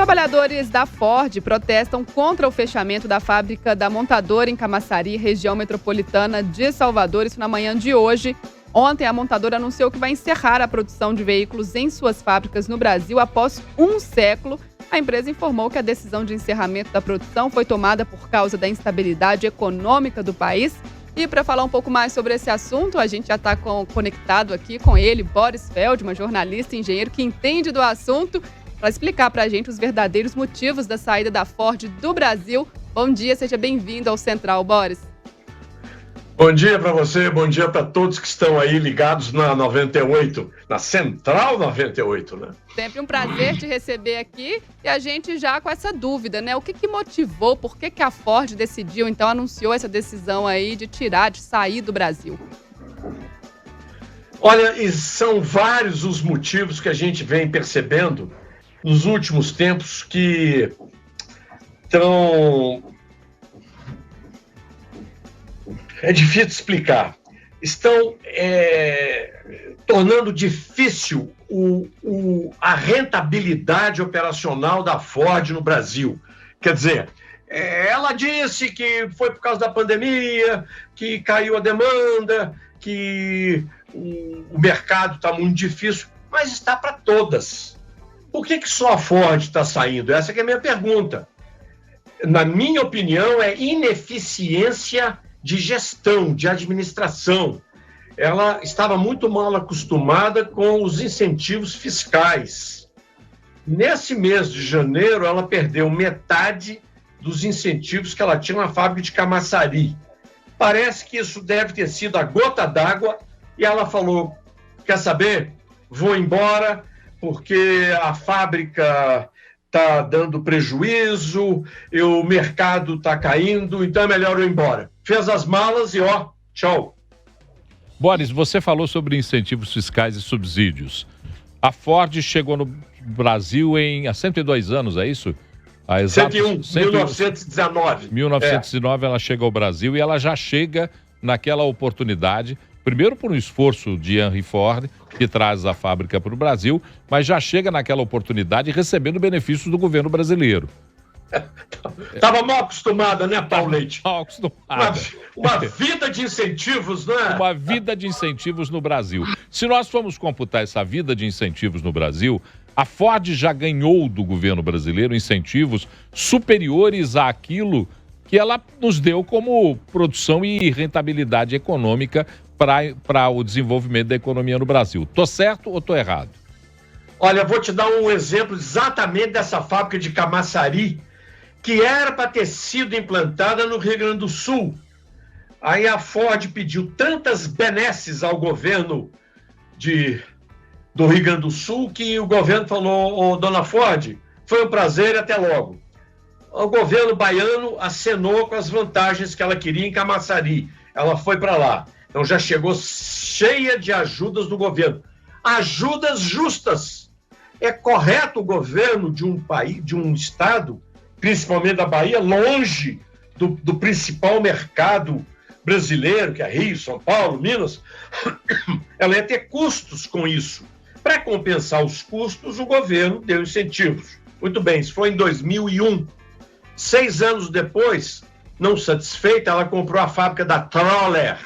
Trabalhadores da Ford protestam contra o fechamento da fábrica da montadora em Camaçari, região metropolitana de Salvador, isso na manhã de hoje. Ontem, a montadora anunciou que vai encerrar a produção de veículos em suas fábricas no Brasil após um século. A empresa informou que a decisão de encerramento da produção foi tomada por causa da instabilidade econômica do país. E para falar um pouco mais sobre esse assunto, a gente já está conectado aqui com ele, Boris Feldman, jornalista e engenheiro que entende do assunto, para explicar para a gente os verdadeiros motivos da saída da Ford do Brasil. Bom dia, seja bem-vindo ao Central, Boris. Bom dia para você, bom dia para todos que estão aí ligados na 98, na Central 98, né? Sempre um prazer te receber aqui e a gente já com essa dúvida, né? O que motivou, por que a Ford decidiu, então, anunciou essa decisão aí de sair do Brasil? Olha, e são vários os motivos que a gente vem percebendo nos últimos tempos que estão... É difícil explicar. Estão tornando difícil a rentabilidade operacional da Ford no Brasil. Quer dizer, ela disse que foi por causa da pandemia, que caiu a demanda, que o mercado está muito difícil, mas está para todas. Por que só a Ford está saindo? Essa que é a minha pergunta. Na minha opinião, é ineficiência de gestão, de administração. Ela estava muito mal acostumada com os incentivos fiscais. Nesse mês de janeiro, ela perdeu metade dos incentivos que ela tinha na fábrica de Camaçari. Parece que isso deve ter sido a gota d'água e ela falou, quer saber? Vou embora porque a fábrica está dando prejuízo, o mercado está caindo, então é melhor eu ir embora. Fez as malas e tchau. Boris, você falou sobre incentivos fiscais e subsídios. A Ford chegou no Brasil há 102 anos, é isso? 101, 1919. 1909 ela chega ao Brasil e ela já chega naquela oportunidade, primeiro por um esforço de Henry Ford, que traz a fábrica para o Brasil, mas já chega naquela oportunidade recebendo benefícios do governo brasileiro. Estava mal acostumada, né, Paulo Leite? Mal acostumada. Uma vida de incentivos, né? Uma vida de incentivos no Brasil. Se nós formos computar essa vida de incentivos no Brasil, a Ford já ganhou do governo brasileiro incentivos superiores àquilo que ela nos deu como produção e rentabilidade econômica para o desenvolvimento da economia no Brasil. Tô certo ou tô errado? Olha, vou te dar um exemplo exatamente dessa fábrica de Camaçari, que era para ter sido implantada no Rio Grande do Sul. Aí a Ford pediu tantas benesses ao governo do Rio Grande do Sul que o governo falou, dona Ford, foi um prazer e até logo. O governo baiano acenou com as vantagens que ela queria em Camaçari. Ela foi para lá. Então já chegou cheia de ajudas do governo. Ajudas justas. É correto o governo de um país, de um estado, principalmente da Bahia, longe do principal mercado brasileiro, que é Rio, São Paulo, Minas, ela ia ter custos com isso. Para compensar os custos, o governo deu incentivos. Muito bem, isso foi em 2001. 6 anos depois, não satisfeita, ela comprou a fábrica da Troller,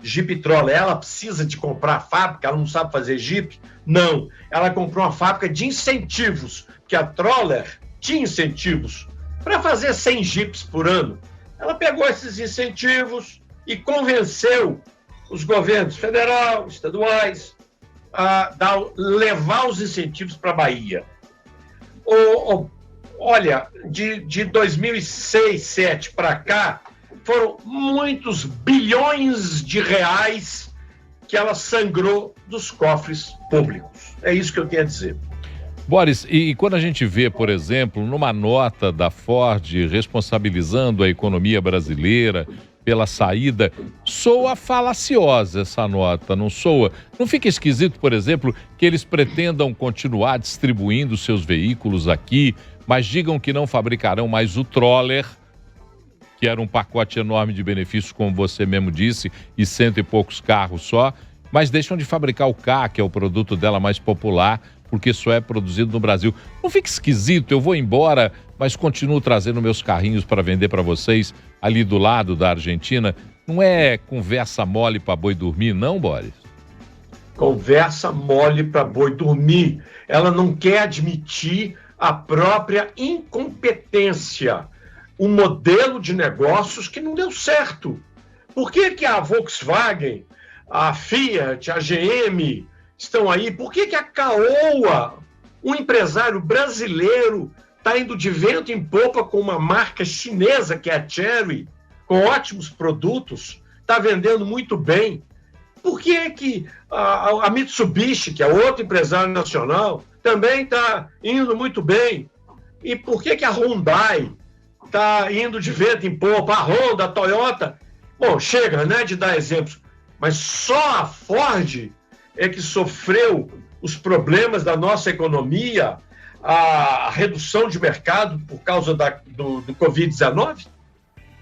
Jeep Troller. Ela precisa de comprar a fábrica, ela não sabe fazer Jeep? Não, ela comprou uma fábrica de incentivos, porque a Troller tinha incentivos para fazer 100 Jeeps por ano. Ela pegou esses incentivos e convenceu os governos federal, estaduais, a levar os incentivos para a Bahia. Olha, de 2006, 2007 para cá, foram muitos bilhões de reais que ela sangrou dos cofres públicos. É isso que eu tenho a dizer. Boris, e quando a gente vê, por exemplo, numa nota da Ford responsabilizando a economia brasileira pela saída, soa falaciosa essa nota, não soa? Não fica esquisito, por exemplo, que eles pretendam continuar distribuindo seus veículos aqui, mas digam que não fabricarão mais o Troller, que era um pacote enorme de benefícios, como você mesmo disse, e 100 e poucos carros só, mas deixam de fabricar o Ka, que é o produto dela mais popular, porque só é produzido no Brasil. Não fica esquisito, eu vou embora, mas continuo trazendo meus carrinhos para vender para vocês ali do lado da Argentina. Não é conversa mole para boi dormir, não, Boris? Conversa mole para boi dormir. Ela não quer admitir a própria incompetência, o modelo de negócios que não deu certo. Por que a Volkswagen, a Fiat, a GM estão aí? Por que a Caoa, um empresário brasileiro, está indo de vento em popa com uma marca chinesa, que é a Chery, com ótimos produtos, está vendendo muito bem? Por que a Mitsubishi, que é outro empresário nacional, também está indo muito bem? E por que a Hyundai está indo de vento em popa? A Honda, a Toyota? Bom, chega, né, de dar exemplos. Mas só a Ford é que sofreu os problemas da nossa economia, a redução de mercado por causa do Covid-19?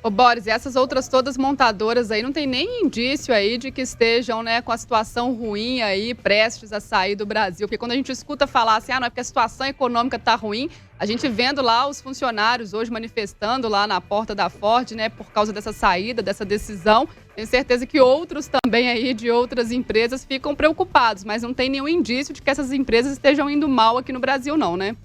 Ô Boris, e essas outras todas montadoras aí, não tem nem indício aí de que estejam, né, com a situação ruim aí, prestes a sair do Brasil. Porque quando a gente escuta falar assim, não é porque a situação econômica tá ruim, a gente vendo lá os funcionários hoje manifestando lá na porta da Ford, né, por causa dessa saída, dessa decisão, tenho certeza que outros também aí de outras empresas ficam preocupados, mas não tem nenhum indício de que essas empresas estejam indo mal aqui no Brasil não, né?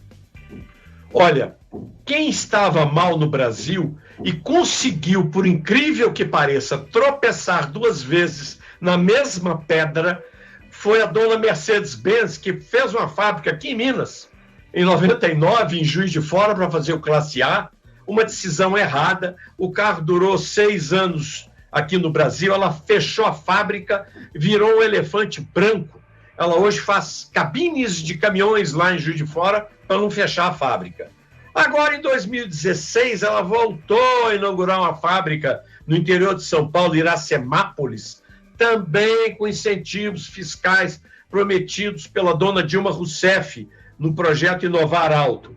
Olha, quem estava mal no Brasil e conseguiu, por incrível que pareça, tropeçar 2 vezes na mesma pedra, foi a dona Mercedes-Benz, que fez uma fábrica aqui em Minas, em 99, em Juiz de Fora, para fazer o Classe A, uma decisão errada. O carro durou 6 anos aqui no Brasil, ela fechou a fábrica, virou um elefante branco. Ela hoje faz cabines de caminhões lá em Juiz de Fora para não fechar a fábrica. Agora, em 2016, ela voltou a inaugurar uma fábrica no interior de São Paulo, Iracemápolis, também com incentivos fiscais prometidos pela dona Dilma Rousseff no projeto Inovar Alto.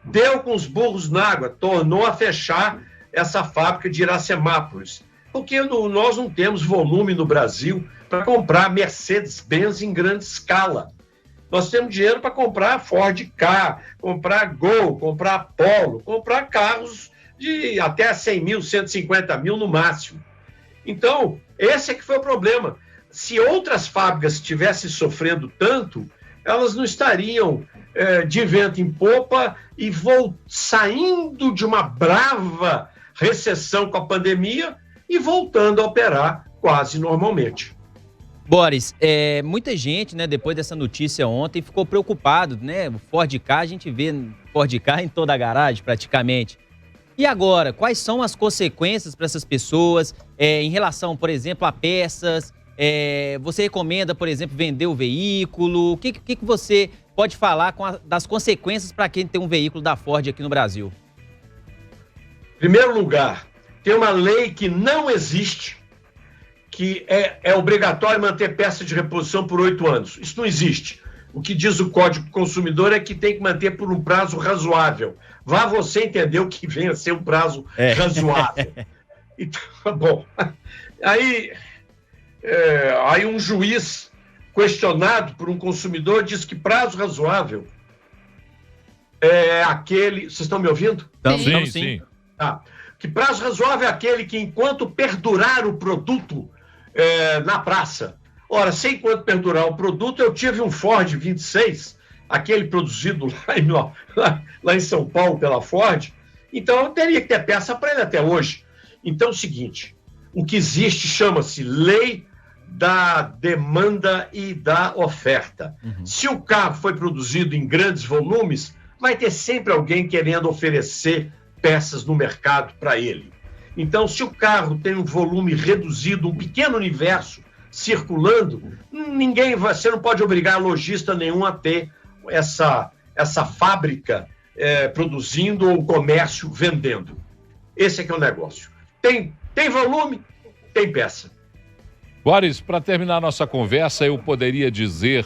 Deu com os burros na água, tornou a fechar essa fábrica de Iracemápolis, porque nós não temos volume no Brasil para comprar Mercedes-Benz em grande escala. Nós temos dinheiro para comprar Ford Ka, comprar Gol, comprar Polo, comprar carros de até 100 mil, 150 mil no máximo. Então, esse é que foi o problema. Se outras fábricas estivessem sofrendo tanto, elas não estariam de vento em popa e saindo de uma brava recessão com a pandemia e voltando a operar quase normalmente. Boris, muita gente, né, depois dessa notícia ontem, ficou preocupado, né? O Ford Ka, a gente vê Ford Ka em toda a garagem, praticamente. E agora, quais são as consequências para essas pessoas em relação, por exemplo, a peças? Você recomenda, por exemplo, vender o veículo? O que você pode falar das consequências para quem tem um veículo da Ford aqui no Brasil? Em primeiro lugar, tem uma lei que não existe, que é obrigatório manter peça de reposição por 8 anos. Isso não existe. O que diz o Código do Consumidor é que tem que manter por um prazo razoável. Vá você entender o que vem a ser um prazo razoável. Então, bom, aí um juiz questionado por um consumidor diz que prazo razoável é aquele... Vocês estão me ouvindo? Sim. Tá. Que prazo razoável é aquele que, enquanto perdurar o produto na praça. Ora, se enquanto perdurar o produto, eu tive um Ford 26, aquele produzido lá em São Paulo pela Ford, então eu teria que ter peça para ele até hoje. Então é o seguinte, o que existe chama-se Lei da Demanda e da Oferta. Uhum. Se o carro foi produzido em grandes volumes, vai ter sempre alguém querendo oferecer peças no mercado para ele. Então, se o carro tem um volume reduzido, um pequeno universo circulando, você não pode obrigar lojista nenhum a ter essa fábrica produzindo ou comércio vendendo. Esse é que é o negócio. Tem volume, tem peça. Boris, para terminar nossa conversa, eu poderia dizer,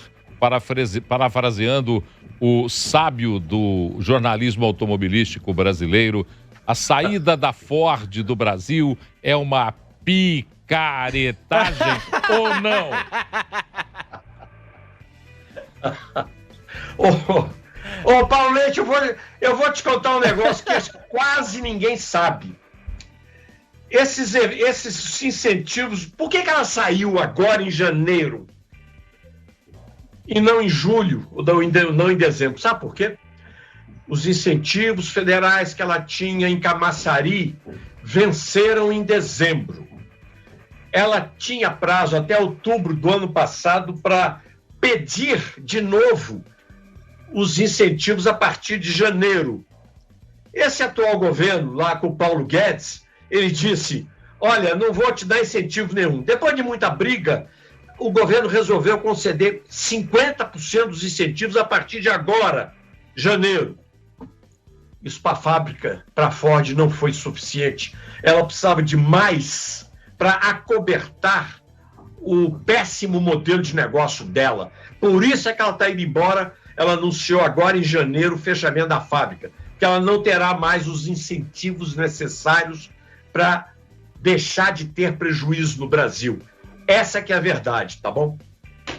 parafraseando o sábio do jornalismo automobilístico brasileiro, a saída da Ford do Brasil é uma picaretagem ou não? Ô, Paulo Leite, eu vou te contar um negócio que quase ninguém sabe. Esses incentivos, por que ela saiu agora em janeiro e não em julho, ou não em dezembro? Sabe por quê? Os incentivos federais que ela tinha em Camaçari venceram em dezembro. Ela tinha prazo até outubro do ano passado para pedir de novo os incentivos a partir de janeiro. Esse atual governo, lá com o Paulo Guedes, ele disse, olha, não vou te dar incentivo nenhum. Depois de muita briga, o governo resolveu conceder 50% dos incentivos a partir de agora, janeiro. Isso para a fábrica, para a Ford, não foi suficiente. Ela precisava de mais para acobertar o péssimo modelo de negócio dela. Por isso é que ela está indo embora. Ela anunciou agora em janeiro o fechamento da fábrica, que ela não terá mais os incentivos necessários para deixar de ter prejuízo no Brasil. Essa que é a verdade, tá bom?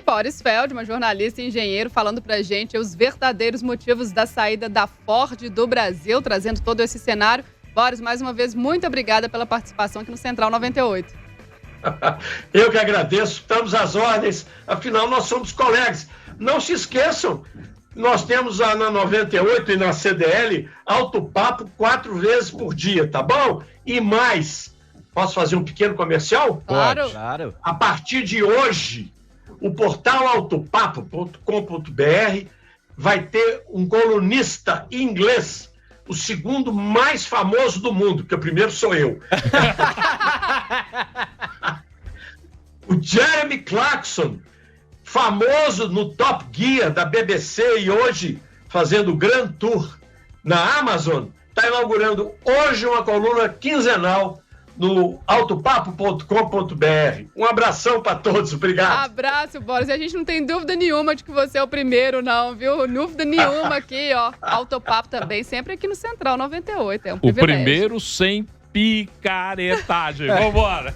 Boris Feldman, jornalista e engenheiro, falando pra gente os verdadeiros motivos da saída da Ford do Brasil, trazendo todo esse cenário. Boris, mais uma vez, muito obrigada pela participação aqui no Central 98. Eu que agradeço, estamos às ordens, afinal nós somos colegas. Não se esqueçam, nós temos na 98 e na CDL Alto Papo 4 vezes por dia, tá bom? E mais, posso fazer um pequeno comercial? Claro. Claro. A partir de hoje, o portal autopapo.com.br vai ter um colunista em inglês, o segundo mais famoso do mundo, porque o primeiro sou eu. O Jeremy Clarkson, famoso no Top Gear da BBC e hoje fazendo o Grand Tour na Amazon, está inaugurando hoje uma coluna quinzenal no autopapo.com.br. Um abração para todos, obrigado. Abraço, Boris. A gente não tem dúvida nenhuma de que você é o primeiro, não, viu? Dúvida nenhuma aqui, ó. Autopapo também, sempre aqui no Central 98. É um privilégio. O primeiro sem picaretagem. Vambora.